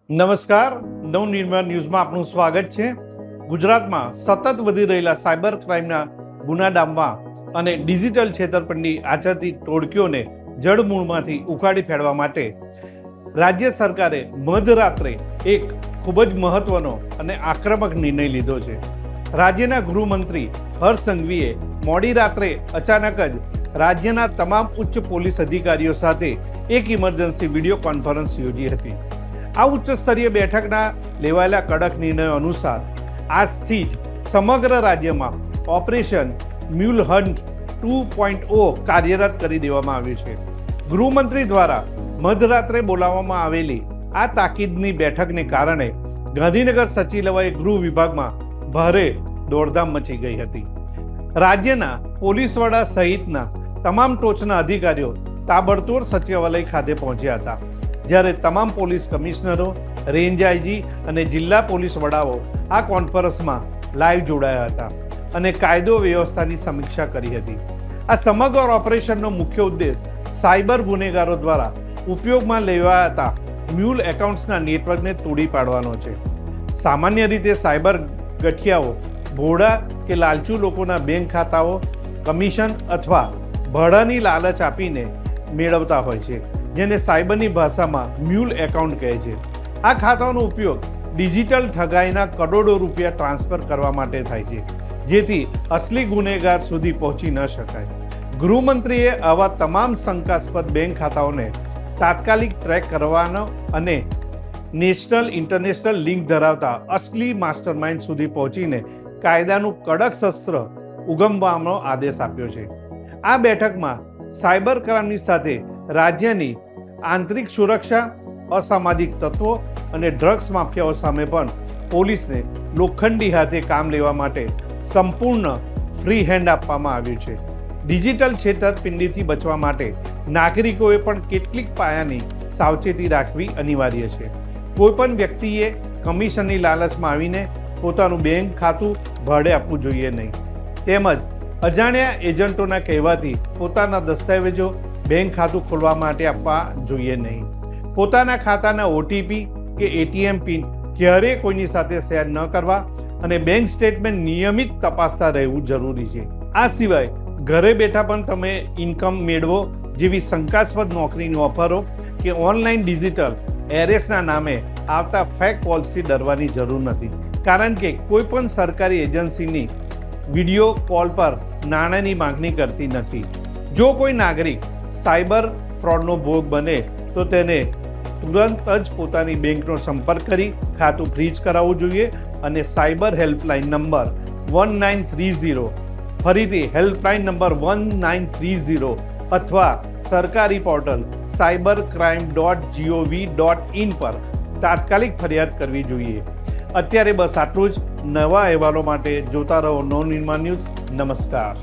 નમસ્કાર, નવનિર્માણ ન્યૂઝમાં આપનું સ્વાગત છે. ગુજરાતમાં સતત વધી રહેલા સાયબર ક્રાઇમના ગુના ડામવા અને ડિજિટલ છેતરપિંડી આચરતી ટોળકીઓને જડમૂળમાંથી ઉખાડી ફેરવા માટે રાજ્ય સરકારે મધરાત્રે એક ખૂબ જ મહત્વનો અને આક્રમક નિર્ણય લીધો છે. રાજ્યના ગૃહમંત્રી હર્ષ સંઘવીએ મોડી રાત્રે અચાનક જ રાજ્યના તમામ ઉચ્ચ પોલીસ અધિકારીઓ સાથે એક ઇમરજન્સી વિડીયો કોન્ફરન્સ યોજી હતી. આ ઉચ્ચ સ્તરીય બેઠકના લેવાયેલા કડક નિર્ણયો અનુસાર આજથી જ સમગ્ર રાજ્યમાં ઓપરેશન મ્યુલ હન્ટ 2.0 કાર્યરત કરી દેવામાં આવ્યું છે. ગૃહમંત્રી દ્વારા મધરાત્રે બોલાવવામાં આવેલી આ તાકીદની બેઠકને કારણે ગાંધીનગર સચિવાલય ગૃહ વિભાગમાં ભારે દોડધામ મચી ગઈ હતી. રાજ્યના પોલીસ વડા સહિતના તમામ ટોચના અધિકારીઓ તાબડતોડ સચિવાલય ખાતે પહોંચ્યા હતા, જ્યારે તમામ પોલીસ કમિશનરો, રેન્જ આઈજી અને જિલ્લા પોલીસ વડાઓ આ કોન્ફરન્સમાં લાઈવ જોડાયા હતા અને કાયદો વ્યવસ્થાની સમીક્ષા કરી હતી. આ સમગ્ર ઓપરેશનનો મુખ્ય ઉદ્દેશ સાયબર ગુનેગારો દ્વારા ઉપયોગમાં લેવાતા મ્યુલ એકાઉન્ટ્સના નેટવર્કને તોડી પાડવાનો છે. સામાન્ય રીતે સાયબર ગઠિયાઓ ભોળા કે લાલચુ લોકોના બેંક ખાતાઓ કમિશન અથવા ભાડાની લાલચ આપીને મેળવતા હોય છે, જેને સાયબરની ભાષામાં મ્યુલ એકાઉન્ટ કહે છે. આ ખાતાઓનો ઉપયોગ ડિજિટલ ઠગાઈના કરોડો રૂપિયા ટ્રાન્સફર કરવા માટે થાય છે, જેથી અસલી ગુનેગાર સુધી પહોંચી ન શકાય. ગૃહમંત્રીએ આવા તમામ શંકાસ્પદ બેંક ખાતાઓને તાત્કાલિક ટ્રેક કરવાનો અને નેશનલ ઇન્ટરનેશનલ લિંક ધરાવતા અસલી માસ્ટરમાઇન્ડ સુધી પહોંચીને કાયદાનું કડક શસ્ત્ર ઉગમવાનો આદેશ આપ્યો છે. આ બેઠકમાં સાયબર ક્રાઇમની સાથે રાજ્યની આંતરિક સુરક્ષા, અસામાજિક તત્વો અને ડ્રગ્સ માફિયાઓ સામે પણ પોલીસને લોખંડી હાથે કામ લેવા માટે સંપૂર્ણ ફ્રી હેન્ડ આપવામાં આવ્યું છે. ડિજિટલ છેતરપિંડીથી બચવા માટે નાગરિકોએ પણ કેટલીક પાયાની સાવચેતી રાખવી અનિવાર્ય છે. કોઈપણ વ્યક્તિએ કમિશનની લાલચમાં આવીને પોતાનું બેંક ખાતું ભાડે આપવું જોઈએ નહીં, તેમજ અજાણ્યા એજન્ટોના કહેવાથી પોતાના દસ્તાવેજો બેંક ખાતું ખોલવા માટે આપવા જોઈએ નહીં. પોતાના ખાતાના ઓટીપી કે એટીએમ પિન ક્યારેય કોઈની સાથે શેર ન કરવા અને બેંક સ્ટેટમેન્ટ નિયમિત તપાસતા રહેવું જરૂરી છે. આ સિવાય ઘરે બેઠા પણ તમે ઇન્કમ મેળવો જેવી શંકાસ્પદ નોકરીની ઓફરો કે ઓનલાઈન ડિજિટલ એરેસના નામે આવતા ફેક કોલ્સથી ડરવાની જરૂર નથી, કારણ કે કોઈ પણ સરકારી એજન્સીની વિડીયો કોલ પર નાણાંની માંગણી કરતી નથી. જો કોઈ નાગરિક સાયબર ફ્રોડનો ભોગ બને તો તેને તુરંત જ પોતાની બેંકનો સંપર્ક કરી ખાતું ફ્રીઝ કરાવવું જોઈએ અને સાયબર હેલ્પલાઇન નંબર 1930, ફરીથી હેલ્પલાઇન નંબર 1930 અથવા સરકારી પોર્ટલ cybercrime.gov.in પર તાત્કાલિક ફરિયાદ કરવી જોઈએ. અત્યારે બસ આટલું જ. નવા અહેવાલો માટે જોતા રહો નવનિર્માણ ન્યૂઝ. નમસ્કાર.